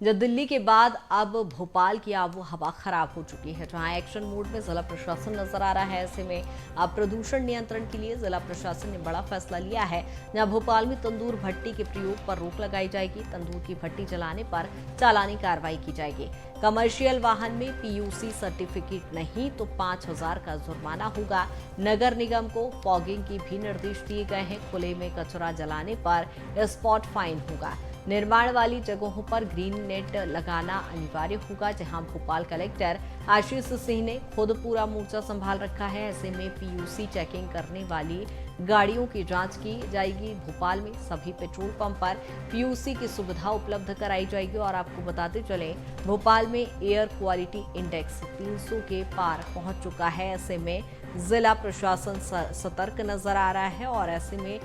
जब दिल्ली के बाद अब भोपाल की आबो हवा खराब हो चुकी है, जहां एक्शन मोड में जिला प्रशासन नजर आ रहा है। ऐसे में अब प्रदूषण नियंत्रण के लिए जिला प्रशासन ने बड़ा फैसला लिया है, जहां भोपाल में तंदूर भट्टी के प्रयोग पर रोक लगाई जाएगी। तंदूर की भट्टी जलाने पर चालानी कार्रवाई की जाएगी। कमर्शियल वाहन में पीयूसी सर्टिफिकेट नहीं तो 5,000 का जुर्माना होगा। नगर निगम को फॉगिंग की भी निर्देश दिए गए हैं। खुले में कचरा जलाने पर स्पॉट फाइन होगा। निर्माण वाली जगहों पर ग्रीन नेट लगाना अनिवार्य होगा, जहां भोपाल कलेक्टर आशीष सिंह ने खुद पूरा मोर्चा संभाल रखा है। ऐसे में पीयूसी चेकिंग करने वाली गाड़ियों की जांच की जाएगी। भोपाल में सभी पेट्रोल पंप पर पीयूसी की सुविधा उपलब्ध कराई जाएगी। और आपको बताते चलें, भोपाल में एयर क्वालिटी इंडेक्स 300 के पार पहुंच चुका है। ऐसे में जिला प्रशासन सतर्क नजर आ रहा है और ऐसे में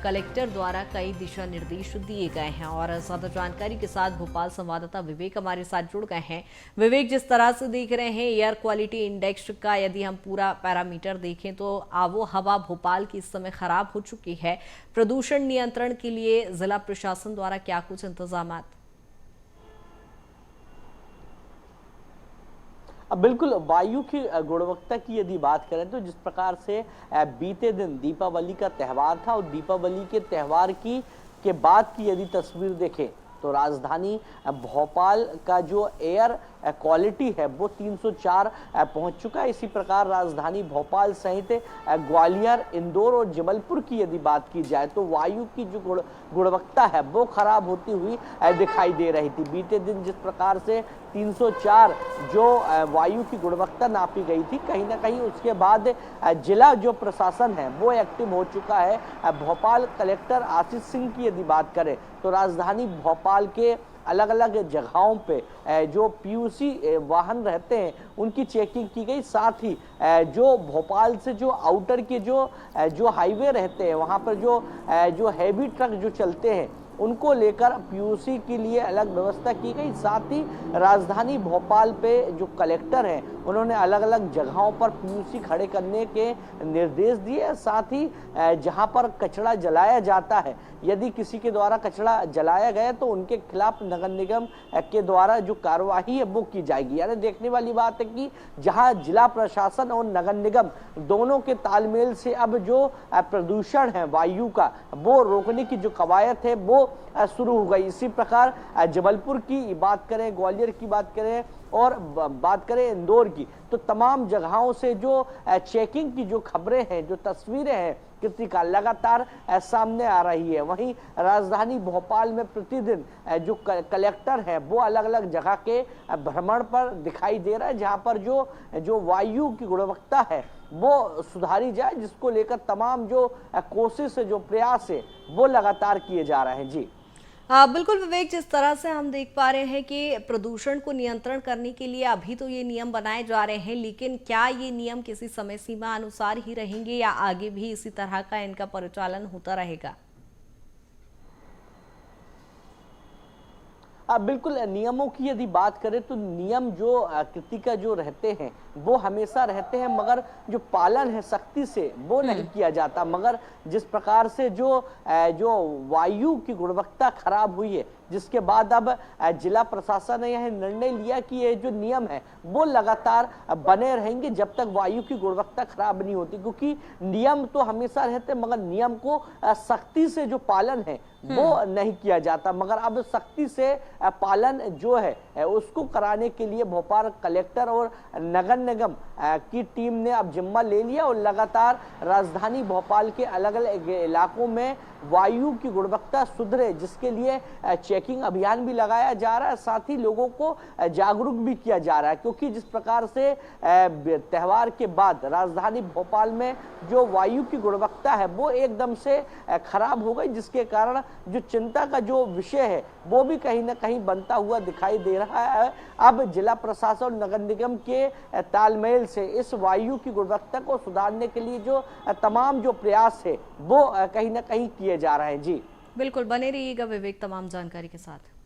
कलेक्टर द्वारा कई दिशा निर्देश दिए गए हैं। और ज्यादा जानकारी के साथ भोपाल संवाददाता विवेक हमारे साथ जुड़ गए हैं। विवेक, जिस तरह से देख रहे हैं एयर क्वालिटी इंडेक्स का यदि हम पूरा पैरामीटर देखें तो आबो हवा भोपाल की इस समय खराब हो चुकी है। प्रदूषण नियंत्रण के लिए जिला प्रशासन द्वारा क्या कुछ इंतजाम? अब बिल्कुल वायु की गुणवत्ता की यदि बात करें तो जिस प्रकार से बीते दिन दीपावली का त्यौहार था और दीपावली के त्यौहार के बाद की यदि तस्वीर देखें तो राजधानी भोपाल का जो एयर क्वालिटी है वो 304 पहुंच चुका है। इसी प्रकार राजधानी भोपाल सहित ग्वालियर, इंदौर और जबलपुर की यदि बात की जाए तो वायु की जो गुणवत्ता है वो खराब होती हुई दिखाई दे रही थी। बीते दिन जिस प्रकार से 304 जो वायु की गुणवत्ता नापी गई थी, कहीं ना कहीं उसके बाद जिला जो प्रशासन है वो एक्टिव हो चुका है। भोपाल कलेक्टर आशीष सिंह की यदि बात करें तो राजधानी भोपाल के अलग अलग जगहों पे जो पीयूसी वाहन रहते हैं उनकी चेकिंग की गई। साथ ही जो भोपाल से जो आउटर के जो हाईवे रहते हैं वहाँ पर जो हैवी ट्रक जो चलते हैं उनको लेकर पीयूसी के लिए अलग व्यवस्था की गई। साथ ही राजधानी भोपाल पे जो कलेक्टर हैं उन्होंने अलग अलग जगहों पर पीयूसी खड़े करने के निर्देश दिए। साथ ही जहां पर कचरा जलाया जाता है, यदि किसी के द्वारा कचरा जलाया गया तो उनके खिलाफ नगर निगम के द्वारा जो कार्यवाही है वो की जाएगी। यानी देखने वाली बात है कि जहां जिला प्रशासन और नगर निगम दोनों के तालमेल से अब जो प्रदूषण है वायु का वो रोकने की जो कवायद है वो शुरू हो गई। इसी प्रकार जबलपुर की बात करें, ग्वालियर की बात करें और बात करें इंदौर की, तो तमाम जगहों से जो चेकिंग की जो खबरें हैं, जो तस्वीरें हैं कृतिका लगातार सामने आ रही है। वहीं राजधानी भोपाल में प्रतिदिन जो कलेक्टर है वो अलग अलग जगह के भ्रमण पर दिखाई दे रहा है, जहां पर जो वायु की गुणवत्ता है वो सुधारी जाए, जिसको लेकर तमाम जो कोशिश है, जो प्रयास है वो लगातार किए जा रहे हैं। जी बिल्कुल विवेक, जिस तरह से हम देख पा रहे हैं कि प्रदूषण को नियंत्रण करने के लिए अभी तो ये नियम बनाए जा रहे हैं, लेकिन क्या ये नियम किसी समय सीमा अनुसार ही रहेंगे या आगे भी इसी तरह का इनका परिचालन होता रहेगा? बिल्कुल, नियमों की यदि बात करें तो नियम जो कृतिका जो रहते हैं वो हमेशा रहते हैं, मगर जो पालन है सख्ती से वो नहीं किया जाता। मगर जिस प्रकार से जो वायु की गुणवत्ता खराब हुई है, जिसके बाद अब जिला प्रशासन ने यह निर्णय लिया कि ये जो नियम है वो लगातार बने रहेंगे जब तक वायु की गुणवत्ता खराब नहीं होती। क्योंकि नियम तो हमेशा रहते मगर नियम को सख्ती से जो पालन है वो नहीं किया जाता। मगर अब सख्ती से पालन जो है उसको कराने के लिए भोपाल कलेक्टर और नगर निगम की टीम ने अब जिम्मा ले लिया और लगातार राजधानी भोपाल के अलग अलग इलाकों में वायु की गुणवत्ता सुधरे, जिसके लिए चेकिंग अभियान भी लगाया जा रहा है। साथ ही लोगों को जागरूक भी किया जा रहा है, क्योंकि जिस प्रकार से त्यौहार के बाद राजधानी भोपाल में जो वायु की गुणवत्ता है वो एकदम से खराब हो गई, जिसके कारण जो चिंता का जो विषय है वो भी कहीं ना कहीं बनता हुआ दिखाई दे रहा है। अब जिला प्रशासन और नगर निगम के तालमेल से इस वायु की गुणवत्ता को सुधारने के लिए जो तमाम जो प्रयास है वो कहीं ना कहीं किए जा रहे हैं। जी बिल्कुल, बने रहिएगा विवेक तमाम जानकारी के साथ।